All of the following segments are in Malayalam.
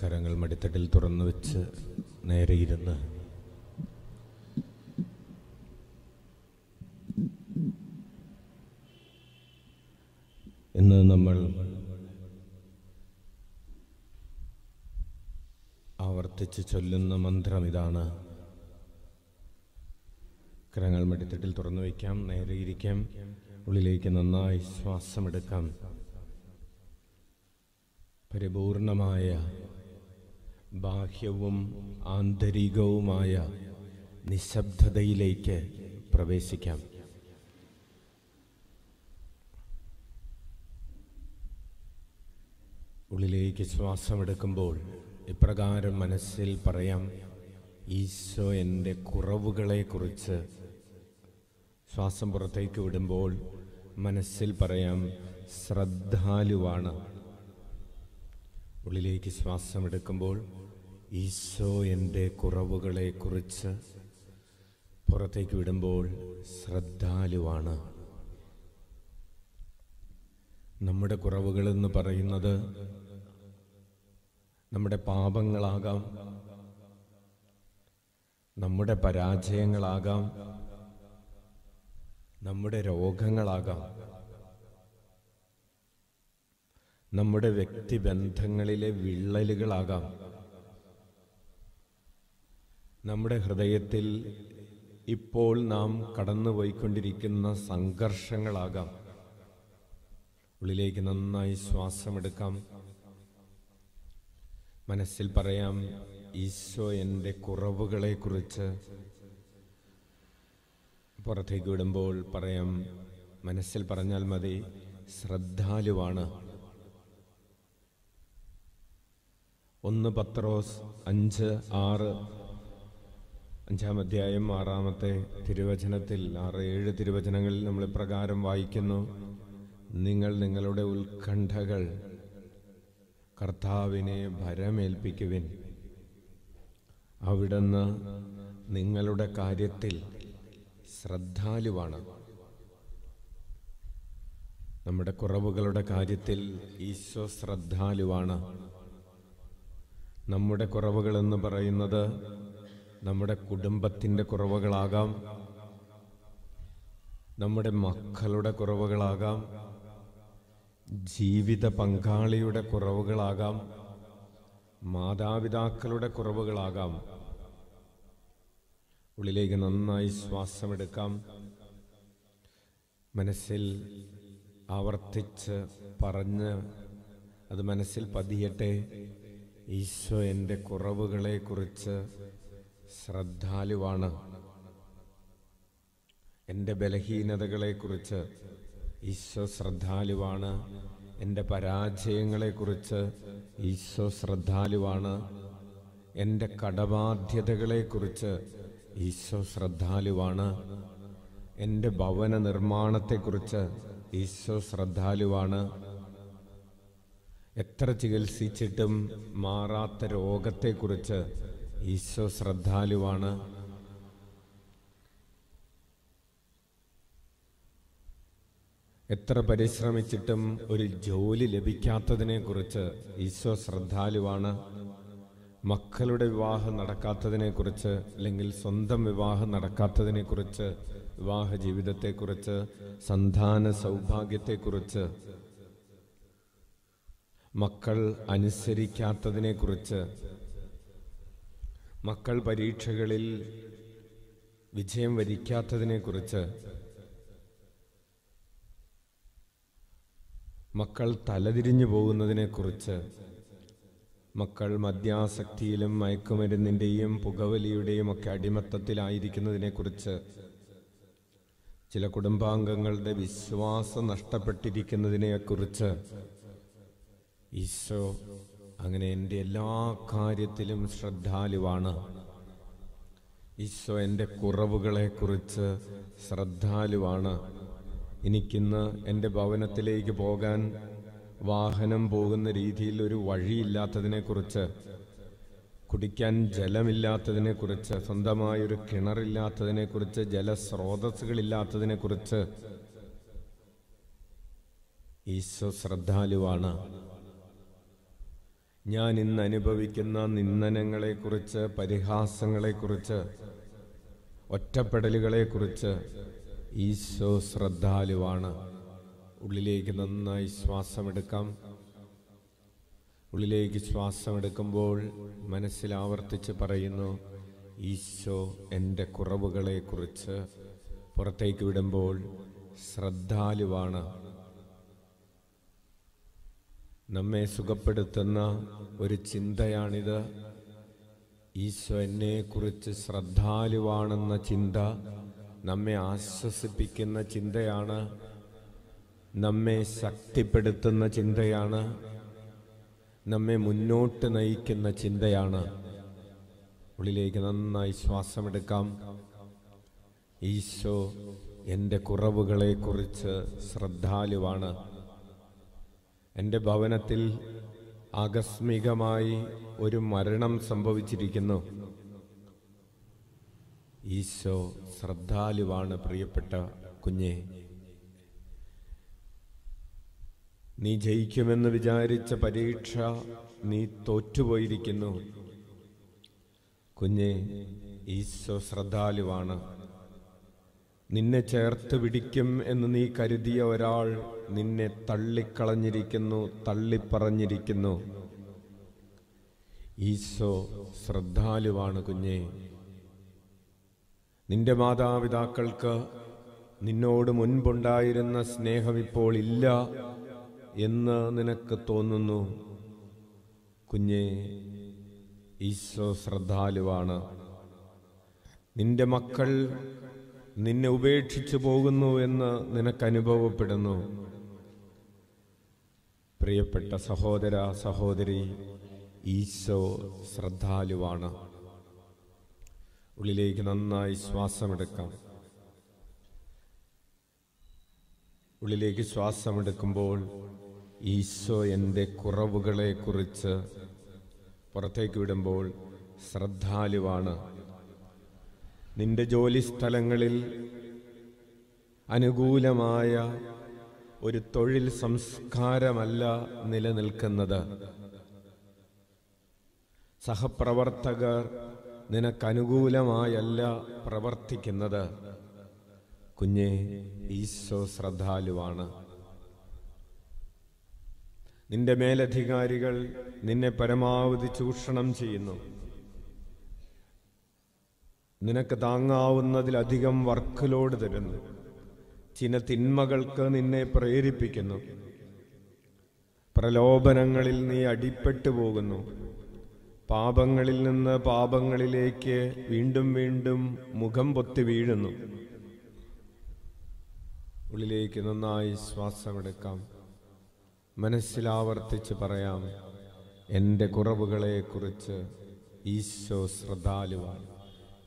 കരങ്ങൾ മടിത്തട്ടിൽ തുറന്നു വെച്ച് നേരെ ഇരുന്ന് ഇന്ന് നമ്മൾ ആവർത്തിച്ച് ചൊല്ലുന്ന മന്ത്രം ഇതാണ്. കരങ്ങൾ മടിത്തട്ടിൽ തുറന്നു വയ്ക്കാം, നേരെ ഇരിക്കാം, ഉള്ളിലേക്ക് നന്നായി ശ്വാസമെടുക്കാം. പരിപൂർണമായ ബാഹ്യവും ആന്തരികവുമായ നിശബ്ദതയിലേക്ക് പ്രവേശിക്കാം. ഉള്ളിലേക്ക് ശ്വാസമെടുക്കുമ്പോൾ ഇപ്രകാരം മനസ്സിൽ പറയാം: ഈശോ എൻ്റെ കുറവുകളെക്കുറിച്ച്. ശ്വാസം പുറത്തേക്ക് വിടുമ്പോൾ മനസ്സിൽ പറയാം: ശ്രദ്ധാലുവാണ്. ഉള്ളിലേക്ക് ശ്വാസമെടുക്കുമ്പോൾ ഈശോ എൻ്റെ കുറവുകളെക്കുറിച്ച്. പുറത്തേക്ക് വിടുമ്പോൾ ശ്രദ്ധാലുവാണ്. നമ്മുടെ കുറവുകളെന്ന് പറയുന്നത് നമ്മുടെ പാപങ്ങളാകാം, നമ്മുടെ പരാജയങ്ങളാകാം, നമ്മുടെ രോഗങ്ങളാകാം, നമ്മുടെ വ്യക്തിബന്ധങ്ങളിലെ വിള്ളലുകളാകാം, നമ്മുടെ ഹൃദയത്തിൽ ഇപ്പോൾ നാം കടന്നുപോയിക്കൊണ്ടിരിക്കുന്ന സംഘർഷങ്ങളാകാം. ഉള്ളിലേക്ക് നന്നായി ശ്വാസമെടുക്കാം. മനസ്സിൽ പറയാം: ഈശോ എൻ്റെ കുറവുകളെക്കുറിച്ച്. പുറത്തേക്ക് വിടുമ്പോൾ പറയാം, മനസ്സിൽ പറഞ്ഞാൽ മതി: ശ്രദ്ധാലുവാണ്. 1 പത്രോസ് 5:6 5-ാം അധ്യായം 6-ാമത്തെ തിരുവചനത്തിൽ 6-7 തിരുവചനങ്ങളിൽ നമ്മൾ ഇപ്രകാരം വായിക്കുന്നു: നിങ്ങൾ നിങ്ങളുടെ ഉത്കണ്ഠകൾ കർത്താവിനെ ഭരമേൽപ്പിക്കുവിൻ, അവിടുന്ന് നിങ്ങളുടെ കാര്യത്തിൽ ശ്രദ്ധാലുവാണ്. നമ്മുടെ കുറവുകളുടെ കാര്യത്തിൽ ഈശോ ശ്രദ്ധാലുവാണ്. നമ്മുടെ കുറവുകളെന്ന് പറയുന്നത് നമ്മുടെ കുടുംബത്തിൻ്റെ കുറവുകളാകാം, നമ്മുടെ മക്കളുടെ കുറവുകളാകാം, ജീവിത പങ്കാളിയുടെ കുറവുകളാകാം, മാതാപിതാക്കളുടെ കുറവുകളാകാം. ഉള്ളിലേക്ക് നന്നായി ശ്വാസമെടുക്കാം. മനസ്സിൽ ആവർത്തിച്ച് പറഞ്ഞ് അത് മനസ്സിൽ പതിയട്ടെ: ഈശോ എൻ്റെ കുറവുകളെക്കുറിച്ച് ശ്രദ്ധാലുവാണ്. എൻ്റെ ബലഹീനതകളെക്കുറിച്ച് ഈശോ ശ്രദ്ധാലുവാണ്. എൻ്റെ പരാജയങ്ങളെക്കുറിച്ച് ഈശോ ശ്രദ്ധാലുവാണ്. എൻ്റെ കടബാധ്യതകളെക്കുറിച്ച് ഈശോ ശ്രദ്ധാലുവാണ്. എൻ്റെ ഭവന നിർമ്മാണത്തെക്കുറിച്ച് ഈശോ ശ്രദ്ധാലുവാണ്. എത്ര ചികിത്സിച്ചിട്ടും മാറാത്ത രോഗത്തെക്കുറിച്ച് ഈശോ ശ്രദ്ധാലുവാണ്. എത്ര പരിശ്രമിച്ചിട്ടും ഒരു ജോലി ലഭിക്കാത്തതിനെക്കുറിച്ച് ഈശോ ശ്രദ്ധാലുവാണ്. മക്കളുടെ വിവാഹം നടക്കാത്തതിനെക്കുറിച്ച്, അല്ലെങ്കിൽ സ്വന്തം വിവാഹം നടക്കാത്തതിനെക്കുറിച്ച്, വിവാഹ ജീവിതത്തെക്കുറിച്ച്, സന്താന സൗഭാഗ്യത്തെക്കുറിച്ച്, മക്കൾ അനുസരിക്കാത്തതിനെക്കുറിച്ച്, മക്കൾ പരീക്ഷകളിൽ വിജയം വരിക്കാത്തതിനെക്കുറിച്ച്, മക്കൾ തലതിരിഞ്ഞു പോകുന്നതിനെക്കുറിച്ച്, മക്കൾ മദ്യാസക്തിയിലും മയക്കുമരുന്നിൻ്റെയും പുകവലിയുടെയും ഒക്കെ അടിമത്തത്തിലായിരിക്കുന്നതിനെക്കുറിച്ച്, ചില കുടുംബാംഗങ്ങളുടെ വിശ്വാസം നഷ്ടപ്പെട്ടിരിക്കുന്നതിനെക്കുറിച്ച് ഈശോ അങ്ങനെ എൻ്റെ എല്ലാ കാര്യത്തിലും ശ്രദ്ധാലുവാണ്. ഈശോ എൻ്റെ കുറവുകളെക്കുറിച്ച് ശ്രദ്ധാലുവാണ്. എനിക്കിന്ന് എൻ്റെ ഭവനത്തിലേക്ക് പോകാൻ വാഹനം പോകുന്ന രീതിയിൽ ഒരു വഴിയില്ലാത്തതിനെക്കുറിച്ച്, കുടിക്കാൻ ജലമില്ലാത്തതിനെക്കുറിച്ച്, സ്വന്തമായൊരു കിണറില്ലാത്തതിനെക്കുറിച്ച്, ജലസ്രോതസ്സുകളില്ലാത്തതിനെക്കുറിച്ച് ഈശോ ശ്രദ്ധാലുവാണ്. ഞാൻ ഇന്ന് അനുഭവിക്കുന്ന നിന്ദനങ്ങളെക്കുറിച്ച്, പരിഹാസങ്ങളെക്കുറിച്ച്, ഒറ്റപ്പെടലുകളെക്കുറിച്ച് ഈശോ ശ്രദ്ധാലുവാണ്. ഉള്ളിലേക്ക് നന്നായി ശ്വാസമെടുക്കാം. ഉള്ളിലേക്ക് ശ്വാസമെടുക്കുമ്പോൾ മനസ്സിൽ ആവർത്തിച്ച് പറയുന്നു, ഈശോ എൻ്റെ കുറവുകളെക്കുറിച്ച്. പുറത്തേക്ക് വിടുമ്പോൾ ശ്രദ്ധാലുവാണ്. നമ്മെ സുഖപ്പെടുത്തുന്ന ഒരു ചിന്തയാണിത്. ഈശോ എന്നെക്കുറിച്ച് ശ്രദ്ധാലുവാണെന്ന ചിന്ത നമ്മെ ആശ്വസിപ്പിക്കുന്ന ചിന്തയാണ്, നമ്മെ ശക്തിപ്പെടുത്തുന്ന ചിന്തയാണ്, നമ്മെ മുന്നോട്ട് നയിക്കുന്ന ചിന്തയാണ്. ഉള്ളിലേക്ക് നന്നായി ശ്വാസമെടുക്കാം. ഈശോ എൻ്റെ കുറവുകളെക്കുറിച്ച് ശ്രദ്ധാലുവാണ്. എൻ്റെ ഭവനത്തിൽ ആകസ്മികമായി ഒരു മരണം സംഭവിച്ചിരിക്കുന്നു. ഈശോ ശ്രദ്ധാലുവാണ്. പ്രിയപ്പെട്ട കുഞ്ഞെ, നീ ജയിക്കുമെന്ന് വിചാരിച്ച പരീക്ഷ നീ തോറ്റുപോയിരിക്കുന്നു. കുഞ്ഞെ, ഈശോ ശ്രദ്ധാലുവാണ്. നിന്നെ ചേർത്ത് പിടിക്കും എന്ന് നീ കരുതിയ ഒരാൾ നിന്നെ തള്ളിക്കളഞ്ഞിരിക്കുന്നു, തള്ളിപ്പറഞ്ഞിരിക്കുന്നു. ഈശോ ശ്രദ്ധാലുവാണ് കുഞ്ഞെ. നിന്റെ മാതാപിതാക്കൾക്ക് നിന്നോട് മുൻപുണ്ടായിരുന്ന സ്നേഹം ഇപ്പോൾ ഇല്ല എന്ന് നിനക്ക് തോന്നുന്നു. കുഞ്ഞെ, ഈശോ ശ്രദ്ധാലുവാണ്. നിന്റെ മക്കൾ നിന്നെ ഉപേക്ഷിച്ചു പോകുന്നു എന്ന് നിനക്ക് അനുഭവപ്പെടുന്നു. പ്രിയപ്പെട്ട സഹോദര, സഹോദരി, ഈശോ ശ്രദ്ധാലുവാണ്. ഉള്ളിലേക്ക് നന്നായി ശ്വാസമെടുക്കാം. ഉള്ളിലേക്ക് ശ്വാസമെടുക്കുമ്പോൾ ഈശോ എൻ്റെ കുറവുകളെക്കുറിച്ച്, പുറത്തേക്ക് വിടുമ്പോൾ ശ്രദ്ധാലുവാണ്. നിന്റെ ജോലിസ്ഥലങ്ങളിൽ അനുകൂലമായ ഒരു തൊഴിൽ സംസ്കാരമല്ല നിലനിൽക്കുന്നത്. സഹപ്രവർത്തകർ നിനക്കനുകൂലമായല്ല പ്രവർത്തിക്കുന്നത്. കുഞ്ഞെ, ഈശോ ശ്രദ്ധാലുവാണ്. നിന്റെ മേലധികാരികൾ നിന്നെ പരമാവധി ചൂഷണം ചെയ്യുന്നു. നിനക്ക് താങ്ങാവുന്നതിലധികം വർക്ക് ലോഡ് തരുന്നു. ചില തിന്മകൾക്ക് നിന്നെ പ്രേരിപ്പിക്കുന്നു. പ്രലോഭനങ്ങളിൽ നീ അടിപ്പെട്ടു പോകുന്നു. പാപങ്ങളിൽ നിന്ന് പാപങ്ങളിലേക്ക് വീണ്ടും വീണ്ടും മുഖം പൊത്തി വീഴുന്നു. ഉള്ളിലേക്ക് നന്നായി ശ്വാസമെടുക്കാം. മനസ്സിലാവർത്തിച്ച് പറയാം, എൻ്റെ കുറവുകളെക്കുറിച്ച് ഈശോ ശ്രദ്ധാലുവാണ്.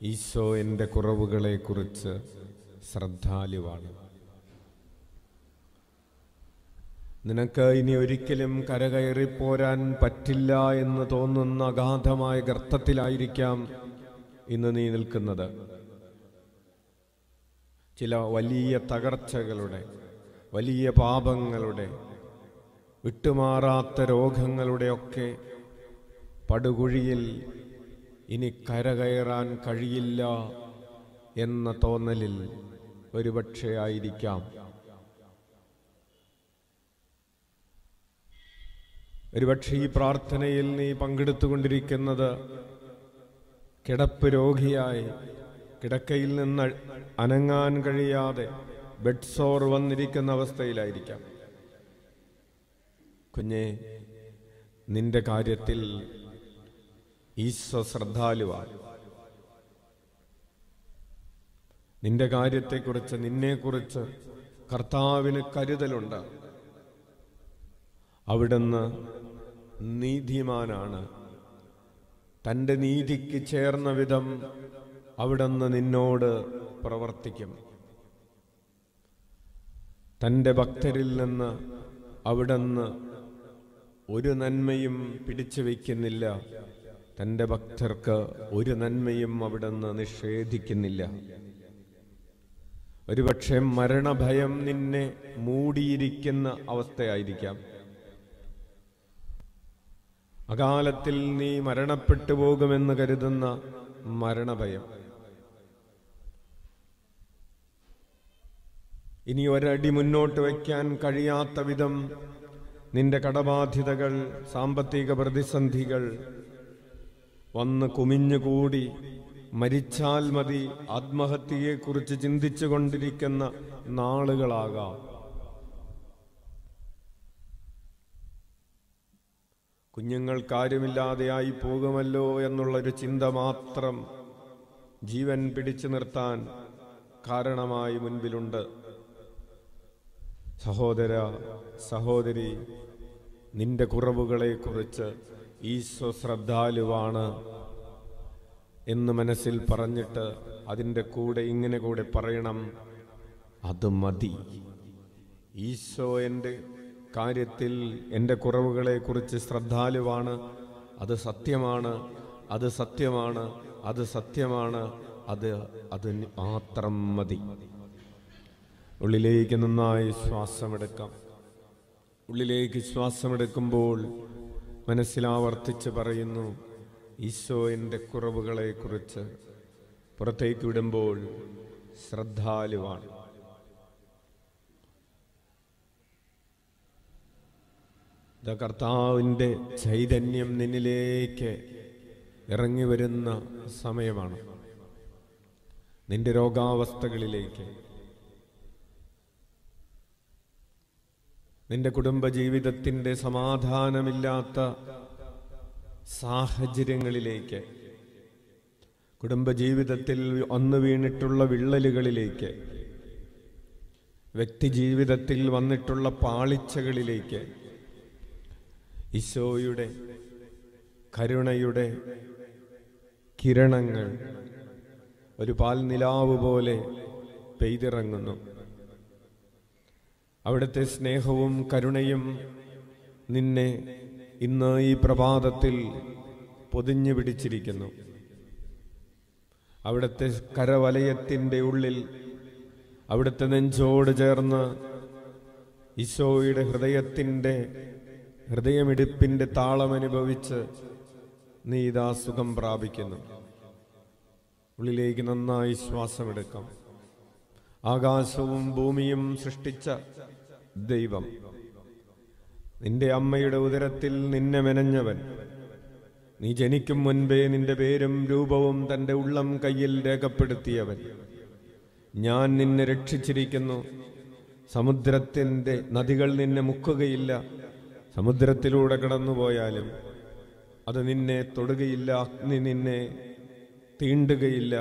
ഈശോ എൻ്റെ കുറവുകളെക്കുറിച്ച് ശ്രദ്ധാലുവാണ്. നിനക്ക് ഇനി ഒരിക്കലും കരകയറിപ്പോരാൻ പറ്റില്ല എന്ന് തോന്നുന്ന അഗാധമായ ഗർത്തത്തിലായിരിക്കാം ഇന്ന് നീ നിൽക്കുന്നത്. ചില വലിയ തകർച്ചകളുടെ, വലിയ പാപങ്ങളുടെ, വിട്ടുമാറാത്ത രോഗങ്ങളുടെയൊക്കെ പടുകുഴിയിൽ ഇനി കരകയറാൻ കഴിയില്ല എന്ന തോന്നലിൽ ഒരുപക്ഷെ ആയിരിക്കാം. ഒരുപക്ഷെ ഈ പ്രാർത്ഥനയിൽ നീ പങ്കെടുത്തുകൊണ്ടിരിക്കുന്നത് കിടപ്പ് രോഗിയായി, കിടക്കയിൽ നിന്ന് അനങ്ങാൻ കഴിയാതെ ബെഡ് സോർ വന്നിരിക്കുന്ന അവസ്ഥയിലായിരിക്കാം. കുഞ്ഞെ, നിന്റെ കാര്യത്തിൽ ഈശോ ശ്രദ്ധാലുവാണ്. നിന്റെ കാര്യത്തെക്കുറിച്ച്, നിന്നെക്കുറിച്ച് കർത്താവിന് കരുതലുണ്ട്. അവിടുന്ന് നീതിമാനാണ്. തൻ്റെ നീതിക്ക് ചേർന്ന വിധം അവിടുന്ന് നിന്നോട് പ്രവർത്തിക്കും. തൻ്റെ ഭക്തരിൽ നിന്ന് അവിടുന്ന് ഒരു നന്മയും പിടിച്ചു വയ്ക്കുന്നില്ല. തൻ്റെ ഭക്തർക്ക് ഒരു നന്മയും അവിടുന്ന് നിഷേധിക്കുന്നില്ല. ഒരുപക്ഷെ മരണഭയം നിന്നെ മൂടിയിരിക്കുന്ന അവസ്ഥയായിരിക്കാം. അകാലത്തിൽ നീ മരണപ്പെട്ടു പോകുമെന്ന് കരുതുന്ന മരണഭയം, ഇനി ഒരടി മുന്നോട്ട് വയ്ക്കാൻ കഴിയാത്ത വിധം നിന്റെ കടബാധ്യതകൾ, സാമ്പത്തിക പ്രതിസന്ധികൾ വന്ന് കുമിഞ്ഞുകൂടി മരിച്ചാൽ മതി ആത്മഹത്യയെക്കുറിച്ച് ചിന്തിച്ചു കൊണ്ടിരിക്കുന്ന നാളുകളാകാം. കുഞ്ഞുങ്ങൾക്കാരുമില്ലാതെയായി പോകുമല്ലോ എന്നുള്ളൊരു ചിന്ത മാത്രം ജീവൻ പിടിച്ചു നിർത്താൻ കാരണമായി മുൻപിലുണ്ട്. സഹോദര, സഹോദരി, നിന്റെ കുറവുകളെക്കുറിച്ച് ഈശോ ശ്രദ്ധാലുവാണ് എന്ന് മനസ്സിൽ പറഞ്ഞിട്ട് അതിൻ്റെ കൂടെ ഇങ്ങനെ കൂടെ പറയണം, അത് മതി. ഈശോ എൻ്റെ കാര്യത്തിൽ, എൻ്റെ കുറവുകളെക്കുറിച്ച് ശ്രദ്ധാലുവാണ്. അത് സത്യമാണ്, അത് സത്യമാണ്, അത് സത്യമാണ്. അത് മാത്രം മതി. ഉള്ളിലേക്ക് നന്നായി ശ്വാസമെടുക്കാം. ഉള്ളിലേക്ക് ശ്വാസമെടുക്കുമ്പോൾ മനസ്സിലാവർത്തിച്ച് പറയുന്നു, ഈശോ എൻ്റെ കുറവുകളെക്കുറിച്ച്. പുറത്തേക്ക് വിടുമ്പോൾ ശ്രദ്ധാലുവാണ്. കർത്താവിൻ്റെ ചൈതന്യം നിന്നിലേക്ക് ഇറങ്ങി വരുന്ന സമയമാണ്. നിന്റെ രോഗാവസ്ഥകളിലേക്ക്, നിന്റെ കുടുംബജീവിതത്തിൻ്റെ സമാധാനമില്ലാത്ത സാഹചര്യങ്ങളിലേക്ക്, കുടുംബജീവിതത്തിൽ വന്നു വീണിട്ടുള്ള വിള്ളലുകളിലേക്ക്, വ്യക്തിജീവിതത്തിൽ വന്നിട്ടുള്ള പാളിച്ചകളിലേക്ക് ഈശോയുടെ കരുണയുടെ കിരണങ്ങൾ ഒരു പാൽനിലാവ് പോലെ പെയ്തിറങ്ങുന്നു. അവിടുത്തെ സ്നേഹവും കരുണയും നിന്നെ ഇന്ന് ഈ പ്രഭാതത്തിൽ പൊതിഞ്ഞു പിടിച്ചിരിക്കുന്നു. അവിടുത്തെ കരവലയത്തിൻ്റെ ഉള്ളിൽ, അവിടുത്തെ നെഞ്ചോട് ചേർന്ന് ഈശോയുടെ ഹൃദയമിടിപ്പിൻ്റെ താളമനുഭവിച്ച് നീ ഇതാ സുഖം പ്രാപിക്കുന്നു. ഉള്ളിലേക്ക് നന്നായി ശ്വാസമെടുക്കാം. ആകാശവും ഭൂമിയും സൃഷ്ടിച്ച ദൈവം, നിന്റെ അമ്മയുടെ ഉദരത്തിൽ നിന്നെ മെനഞ്ഞവൻ, നീ ജനിക്കും മുൻപേ നിന്റെ പേരും രൂപവും തൻ്റെ ഉള്ളം കയ്യിൽ രേഖപ്പെടുത്തിയവൻ, ഞാൻ നിന്നെ രക്ഷിച്ചിരിക്കുന്നു. സമുദ്രത്തിൻ്റെ നദികൾ നിന്നെ മുക്കുകയില്ല. സമുദ്രത്തിലൂടെ കടന്നുപോയാലും അത് നിന്നെ തൊടുകയില്ല. അഗ്നി നിന്നെ തീണ്ടുകയില്ല.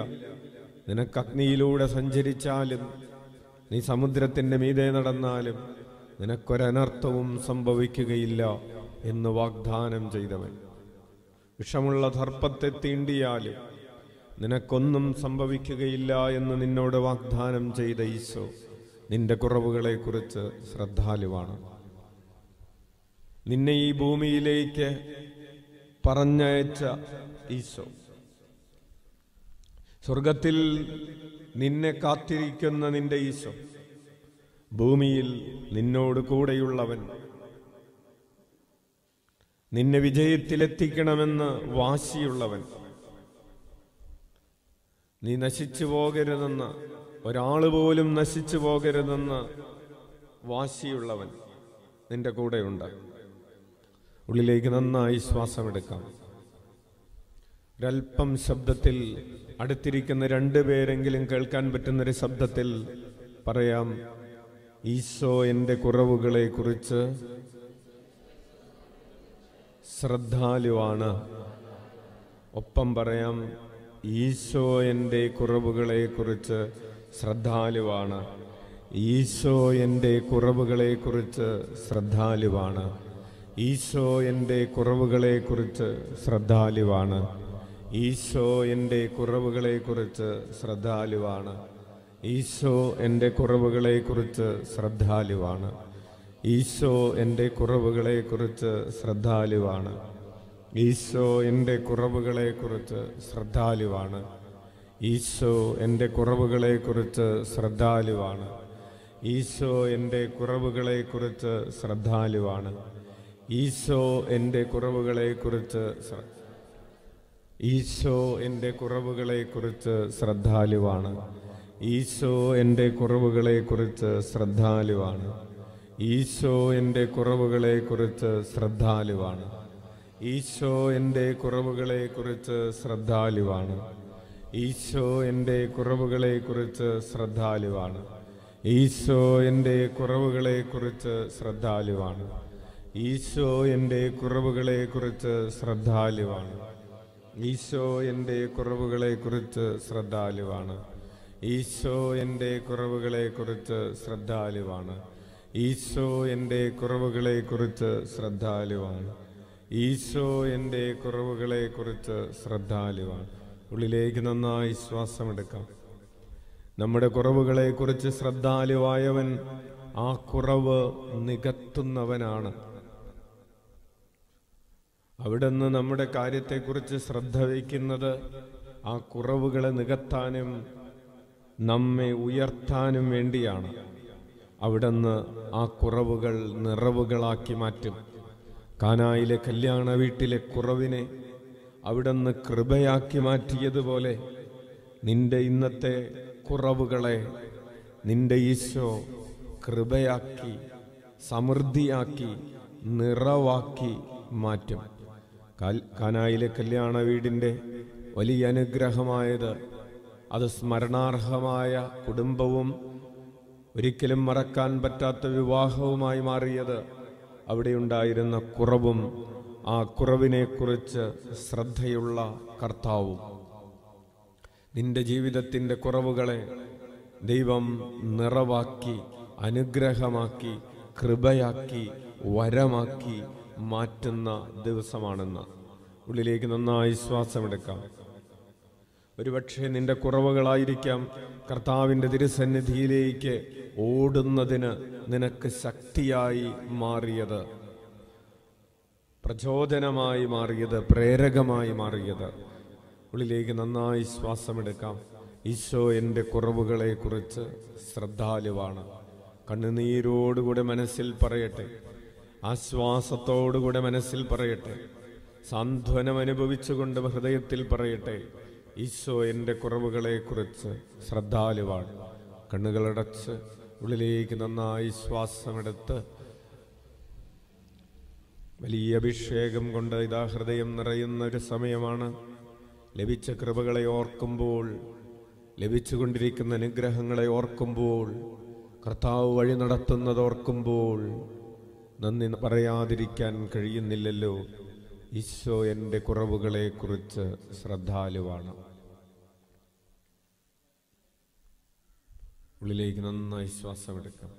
നിനക്ക് അഗ്നിയിലൂടെ സഞ്ചരിച്ചാലും, നീ സമുദ്രത്തിൻ്റെ മീതെ നടന്നാലും നിനക്കൊരനർത്ഥവും സംഭവിക്കുകയില്ല എന്ന് വാഗ്ദാനം ചെയ്തവൻ. വിഷമുള്ള സർപ്പത്തെ തീണ്ടിയാലും നിനക്കൊന്നും സംഭവിക്കുകയില്ല എന്ന് നിന്നോട് വാഗ്ദാനം ചെയ്ത ഈശോ നിന്റെ കുറവുകളെക്കുറിച്ച് ശ്രദ്ധാലുവാണ്. നിന്നെ ഈ ഭൂമിയിലേക്ക് പറഞ്ഞയച്ച ഈശോ, സ്വർഗത്തിൽ നിന്നെ കാത്തിരിക്കുന്ന നിന്റെ ഈശോ, ഭൂമിയിൽ നിന്നോട് കൂടെയുള്ളവൻ, നിന്നെ വിജയത്തിലെത്തിക്കണമെന്ന് വാശിയുള്ളവൻ, നീ നശിച്ചു പോകരുതെന്ന്, ഒരാൾ പോലും നശിച്ചു പോകരുതെന്ന് വാശിയുള്ളവൻ നിന്റെ കൂടെയുണ്ട്. ഉള്ളിലേക്ക് നന്നായി ശ്വാസമെടുക്കാം. ഒരൽപ്പം ശബ്ദത്തിൽ, അടുത്തിരിക്കുന്ന രണ്ടുപേരെങ്കിലും കേൾക്കാൻ പറ്റുന്നൊരു ശബ്ദത്തിൽ പറയാം, ഈശോ എൻ്റെ കുറവുകളെക്കുറിച്ച് ശ്രദ്ധാലുവാണ്. ഒപ്പം പറയാം, ഈശോ എൻ്റെ കുറവുകളെക്കുറിച്ച് ശ്രദ്ധാലുവാണ്. ഈശോ എൻ്റെ കുറവുകളെക്കുറിച്ച് ശ്രദ്ധാലുവാണ്. ഈശോ എൻ്റെ കുറവുകളെക്കുറിച്ച് ശ്രദ്ധാലുവാണ്. ഈശോ എൻ്റെ കുറവുകളെക്കുറിച്ച് ശ്രദ്ധാലുവാണ്. ഈശോ എൻ്റെ കുറവുകളെക്കുറിച്ച് ശ്രദ്ധാലുവാണ്. ഈശോ എൻ്റെ കുറവുകളെക്കുറിച്ച് ശ്രദ്ധാലുവാണ്. ഈശോ എൻ്റെ കുറവുകളെക്കുറിച്ച് ശ്രദ്ധാലുവാണ്. ഈശോ എൻ്റെ കുറവുകളെക്കുറിച്ച് ശ്രദ്ധാലുവാണ്. ഈശോ എൻ്റെ കുറവുകളെക്കുറിച്ച് ശ്രദ്ധാലുവാണ്. ഈശോ എൻ്റെ കുറവുകളെക്കുറിച്ച് ഈശോ എൻ്റെ കുറവുകളെക്കുറിച്ച് ശ്രദ്ധാലുവാണ്. ഈശോ എൻ്റെ കുറവുകളെക്കുറിച്ച് ശ്രദ്ധാലുവാണ്. ഈശോ എൻ്റെ കുറവുകളെക്കുറിച്ച് ശ്രദ്ധാലുവാണ്. ഈശോ എൻ്റെ കുറവുകളെക്കുറിച്ച് ശ്രദ്ധാലുവാണ്. ഈശോ എൻ്റെ കുറവുകളെക്കുറിച്ച് ശ്രദ്ധാലുവാണ്. ഈശോ എൻ്റെ കുറവുകളെക്കുറിച്ച് ശ്രദ്ധാലുവാണ്. ഈശോ എൻ്റെ കുറവുകളെക്കുറിച്ച് ശ്രദ്ധാലുവാണ്. ഈശോ എൻ്റെ കുറവുകളെക്കുറിച്ച് ശ്രദ്ധാലുവാണ്. ഈശോ എൻ്റെ കുറവുകളെക്കുറിച്ച് ശ്രദ്ധാലുവാണ്. ഈശോ എൻ്റെ കുറവുകളെക്കുറിച്ച് ശ്രദ്ധാലുവാണ്. ഈശോ എൻ്റെ കുറവുകളെക്കുറിച്ച് ശ്രദ്ധാലുവാണ്. ഉള്ളിലേക്ക് നന്നായി ശ്വാസമെടുക്കാം. നമ്മുടെ കുറവുകളെക്കുറിച്ച് ശ്രദ്ധാലുവായവൻ ആ കുറവ് നികത്തുന്നവനാണ്. അവിടുന്ന് നമ്മുടെ കാര്യത്തെക്കുറിച്ച് ശ്രദ്ധ വയ്ക്കുന്നത് ആ കുറവുകളെ നികത്താനും നമ്മെ ഉയർത്താനും വേണ്ടിയാണ്. അവിടുന്ന് ആ കുറവുകൾ നിറവുകളാക്കി മാറ്റും. കാനായിലെ കല്യാണ വീട്ടിലെ കുറവിനെ അവിടുന്ന് കൃപയാക്കി മാറ്റിയതുപോലെ നിന്റെ ഇന്നത്തെ കുറവുകളെ നിന്റെ ഈശോ കൃപയാക്കി, സമൃദ്ധിയാക്കി, നിറവാക്കി മാറ്റും. കാനായിലെ കല്യാണ വീടിൻ്റെ വലിയ അനുഗ്രഹമായത് അത് സ്മരണാർഹമായ കുടുംബവും ഒരിക്കലും മറക്കാൻ പറ്റാത്ത വിവാഹവുമായി മാറിയത് അവിടെ ഉണ്ടായിരുന്ന കുറവും ആ കുറവിനെക്കുറിച്ച് ശ്രദ്ധയുള്ള കർത്താവും. നിന്റെ ജീവിതത്തിൻ്റെ കുറവുകളെ ദൈവം നിറവാക്കി, അനുഗ്രഹമാക്കി, കൃപയാക്കി, വരമാക്കി മാറ്റുന്ന ദിവസമാണെന്ന് ഉള്ളിലേക്ക് നന്നായി ശ്വാസമെടുക്കാം. ഒരുപക്ഷെ നിന്റെ കുറവുകളായിരിക്കാം കർത്താവിൻ്റെ തിരുസന്നിധിയിലേക്ക് ഓടുന്നതിന് നിനക്ക് ശക്തിയായി മാറിയത്, പ്രചോദനമായി മാറിയത്, പ്രേരകമായി മാറിയത്. ഉള്ളിലേക്ക് നന്നായി ശ്വാസമെടുക്കാം. ഈശോ എൻ്റെ കുറവുകളെക്കുറിച്ച് ശ്രദ്ധാലുവാണ്. കണ്ണുനീരോടുകൂടെ മനസ്സിൽ പറയട്ടെ, ആശ്വാസത്തോടുകൂടെ മനസ്സിൽ പറയട്ടെ, സാന്ത്വനം അനുഭവിച്ചുകൊണ്ട് ഹൃദയത്തിൽ പറയട്ടെ, ഈശോ എൻ്റെ കുറവുകളെക്കുറിച്ച് ശ്രദ്ധാലുവാണ്. കണ്ണുകളടച്ച് ഉള്ളിലേക്ക് നന്നായി ശ്വാസമെടുത്ത് വലിയ അഭിഷേകം കൊണ്ട് ഇതാ ഹൃദയം നിറയുന്ന ഒരു സമയമാണ്. ലഭിച്ച കൃപകളെ ഓർക്കുമ്പോൾ, ലഭിച്ചുകൊണ്ടിരിക്കുന്ന അനുഗ്രഹങ്ങളെ ഓർക്കുമ്പോൾ, കർത്താവ് വഴി നടത്തുന്നത് ഓർക്കുമ്പോൾ നന്ദി പറയാതിരിക്കാൻ കഴിയുന്നില്ലല്ലോ. ഈശോ എൻ്റെ കുറവുകളെക്കുറിച്ച് ശ്രദ്ധാലുവാണ്. ഉള്ളിലേക്ക് നന്നായി ശ്വാസമെടുക്കാം.